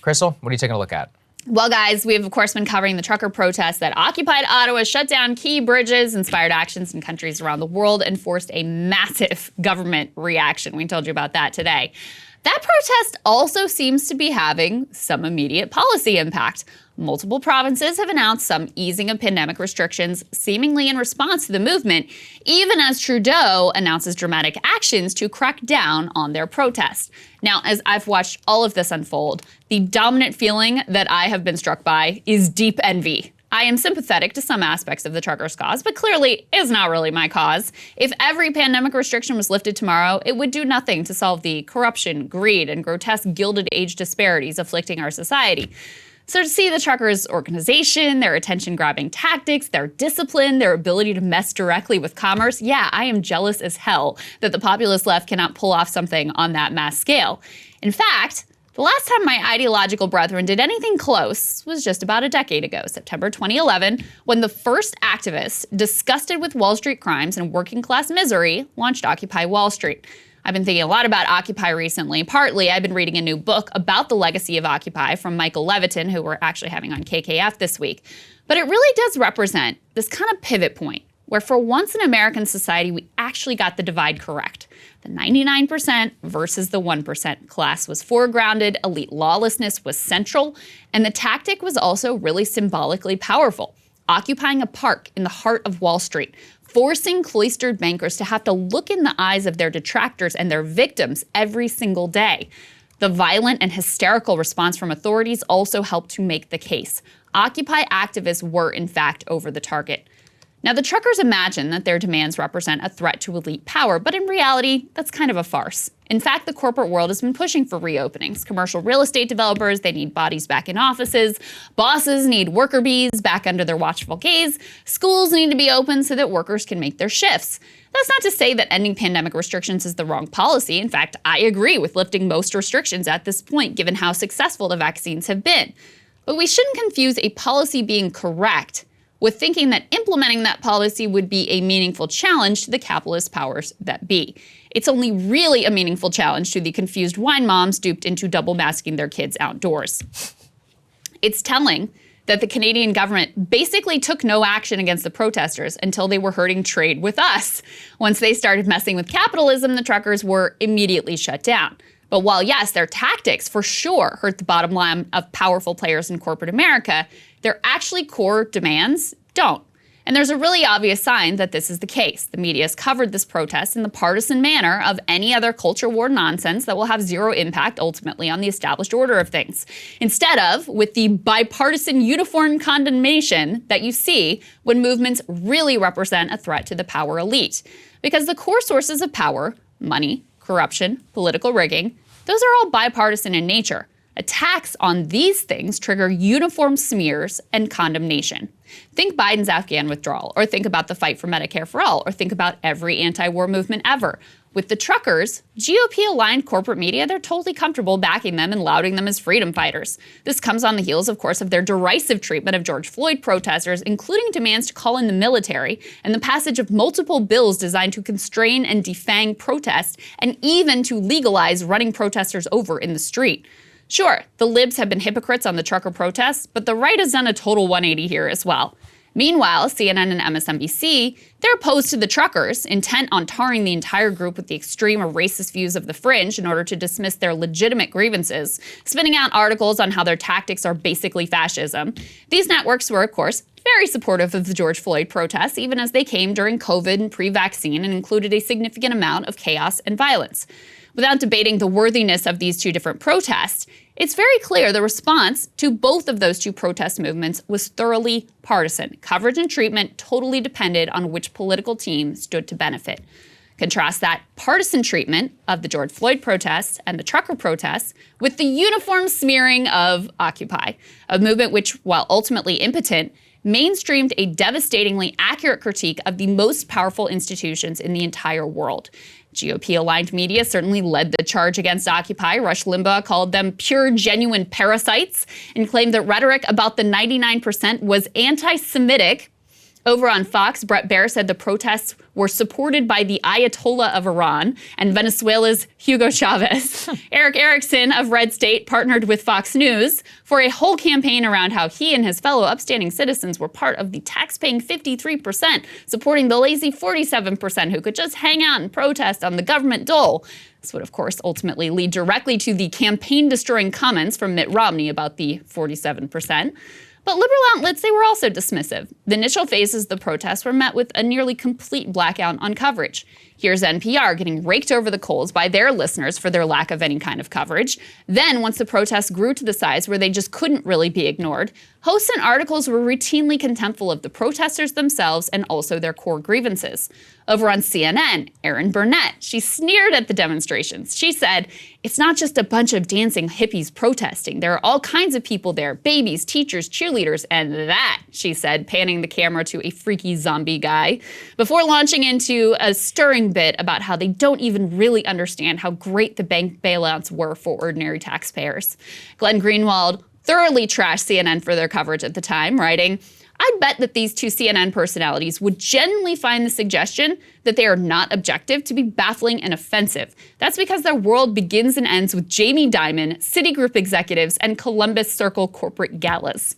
Krystal, what are you taking a look at? Well, guys, we have, of course, been covering the trucker protests that occupied Ottawa, shut down key bridges, inspired actions in countries around the world, and forced a massive government reaction. We told you about that today. That protest also seems to be having some immediate policy impact. Multiple provinces have announced some easing of pandemic restrictions, seemingly in response to the movement, even as Trudeau announces dramatic actions to crack down on their protest. Now, as I've watched all of this unfold, the dominant feeling that I have been struck by is deep envy. I am sympathetic to some aspects of the truckers' cause, but clearly is not really my cause. If every pandemic restriction was lifted tomorrow, it would do nothing to solve the corruption, greed, and grotesque Gilded Age disparities afflicting our society. So to see the truckers' organization, their attention-grabbing tactics, their discipline, their ability to mess directly with commerce, yeah, I am jealous as hell that the populist left cannot pull off something on that mass scale. In fact, the last time my ideological brethren did anything close was just about a decade ago, September 2011, when the first activists, disgusted with Wall Street crimes and working-class misery, launched Occupy Wall Street. I've been thinking a lot about Occupy recently. Partly, I've been reading a new book about the legacy of Occupy from Michael Levitin, who we're actually having on KKF this week. But it really does represent this kind of pivot point, where for once in American society, we actually got the divide correct. The 99% versus the 1%. Class was foregrounded, elite lawlessness was central, and the tactic was also really symbolically powerful. Occupying a park in the heart of Wall Street, forcing cloistered bankers to have to look in the eyes of their detractors and their victims every single day. The violent and hysterical response from authorities also helped to make the case. Occupy activists were, in fact, over the target. Now, the truckers imagine that their demands represent a threat to elite power, but in reality, that's kind of a farce. In fact, the corporate world has been pushing for reopenings. Commercial real estate developers, they need bodies back in offices. Bosses need worker bees back under their watchful gaze. Schools need to be open so that workers can make their shifts. That's not to say that ending pandemic restrictions is the wrong policy. In fact, I agree with lifting most restrictions at this point, given how successful the vaccines have been. But we shouldn't confuse a policy being correct with thinking that implementing that policy would be a meaningful challenge to the capitalist powers that be. It's only really a meaningful challenge to the confused wine moms duped into double masking their kids outdoors. It's telling that the Canadian government basically took no action against the protesters until they were hurting trade with us. Once they started messing with capitalism, the truckers were immediately shut down. But while, yes, their tactics for sure hurt the bottom line of powerful players in corporate America, their actually core demands don't. And there's a really obvious sign that this is the case. The media has covered this protest in the partisan manner of any other culture war nonsense that will have zero impact ultimately on the established order of things. Instead of with the bipartisan uniform condemnation that you see when movements really represent a threat to the power elite. Because the core sources of power, money, corruption, political rigging, those are all bipartisan in nature. Attacks on these things trigger uniform smears and condemnation. Think Biden's Afghan withdrawal, or think about the fight for Medicare for all, or think about every anti-war movement ever. With the truckers, GOP-aligned corporate media, they're totally comfortable backing them and lauding them as freedom fighters. This comes on the heels, of course, of their derisive treatment of George Floyd protesters, including demands to call in the military and the passage of multiple bills designed to constrain and defang protest, and even to legalize running protesters over in the street. Sure, the libs have been hypocrites on the trucker protests, but the right has done a total 180 here as well. Meanwhile, CNN and MSNBC, they're opposed to the truckers, intent on tarring the entire group with the extreme or racist views of the fringe in order to dismiss their legitimate grievances, spinning out articles on how their tactics are basically fascism. These networks were, of course, very supportive of the George Floyd protests, even as they came during COVID and pre-vaccine and included a significant amount of chaos and violence. Without debating the worthiness of these two different protests, it's very clear the response to both of those two protest movements was thoroughly partisan. Coverage and treatment totally depended on which political team stood to benefit. Contrast that partisan treatment of the George Floyd protests and the trucker protests with the uniform smearing of Occupy, a movement which, while ultimately impotent, mainstreamed a devastatingly accurate critique of the most powerful institutions in the entire world. GOP-aligned media certainly led the charge against Occupy. Rush Limbaugh called them pure, genuine parasites and claimed that rhetoric about the 99% was anti-Semitic. Over on Fox, Bret Baier said the protests were supported by the Ayatollah of Iran and Venezuela's Hugo Chavez. Eric Erickson of Red State partnered with Fox News for a whole campaign around how he and his fellow upstanding citizens were part of the tax-paying 53%, supporting the lazy 47% who could just hang out and protest on the government dole. This would, of course, ultimately lead directly to the campaign-destroying comments from Mitt Romney about the 47%. But liberal outlets, they were also dismissive. The initial phases of the protests were met with a nearly complete blackout on coverage. Here's NPR getting raked over the coals by their listeners for their lack of any kind of coverage. Then, once the protests grew to the size where they just couldn't really be ignored, hosts and articles were routinely contemptful of the protesters themselves and also their core grievances. Over on CNN, Erin Burnett, she sneered at the demonstrations. She said, "It's not just a bunch of dancing hippies protesting. There are all kinds of people there, babies, teachers, cheerleaders, and that," she said, panning the camera to a freaky zombie guy, before launching into a stirring bit about how they don't even really understand how great the bank bailouts were for ordinary taxpayers. Glenn Greenwald thoroughly trashed CNN for their coverage at the time, writing, "I'd bet that these two CNN personalities would genuinely find the suggestion that they are not objective to be baffling and offensive. That's because their world begins and ends with Jamie Dimon, Citigroup executives, and Columbus Circle corporate galas."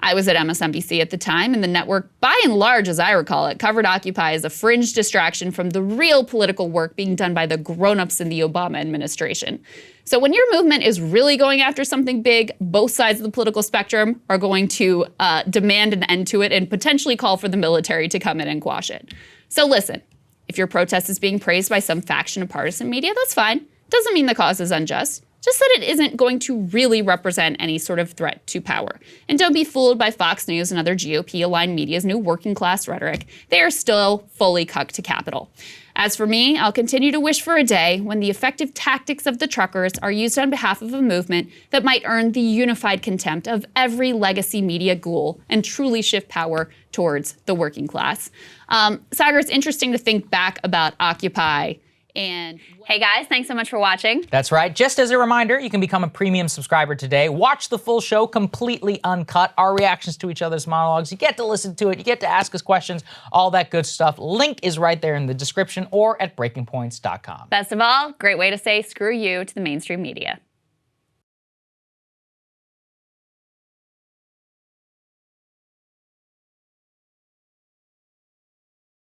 I was at MSNBC at the time, and the network, by and large, as I recall it, covered Occupy as a fringe distraction from the real political work being done by the grown-ups in the Obama administration. So when your movement is really going after something big, both sides of the political spectrum are going to demand an end to it and potentially call for the military to come in and quash it. So listen, if your protest is being praised by some faction of partisan media, that's fine. Doesn't mean the cause is unjust. Just that it isn't going to really represent any sort of threat to power. And don't be fooled by Fox News and other GOP-aligned media's new working-class rhetoric. They are still fully cucked to capital. As for me, I'll continue to wish for a day when the effective tactics of the truckers are used on behalf of a movement that might earn the unified contempt of every legacy media ghoul and truly shift power towards the working class. Sagar, it's interesting to think back about Occupy. And hey guys, thanks so much for watching. That's right. Just as a reminder, you can become a premium subscriber today. Watch the full show completely uncut, our reactions to each other's monologues. You get to listen to it. You get to ask us questions, all that good stuff. Link is right there in the description or at breakingpoints.com. Best of all, great way to say screw you to the mainstream media.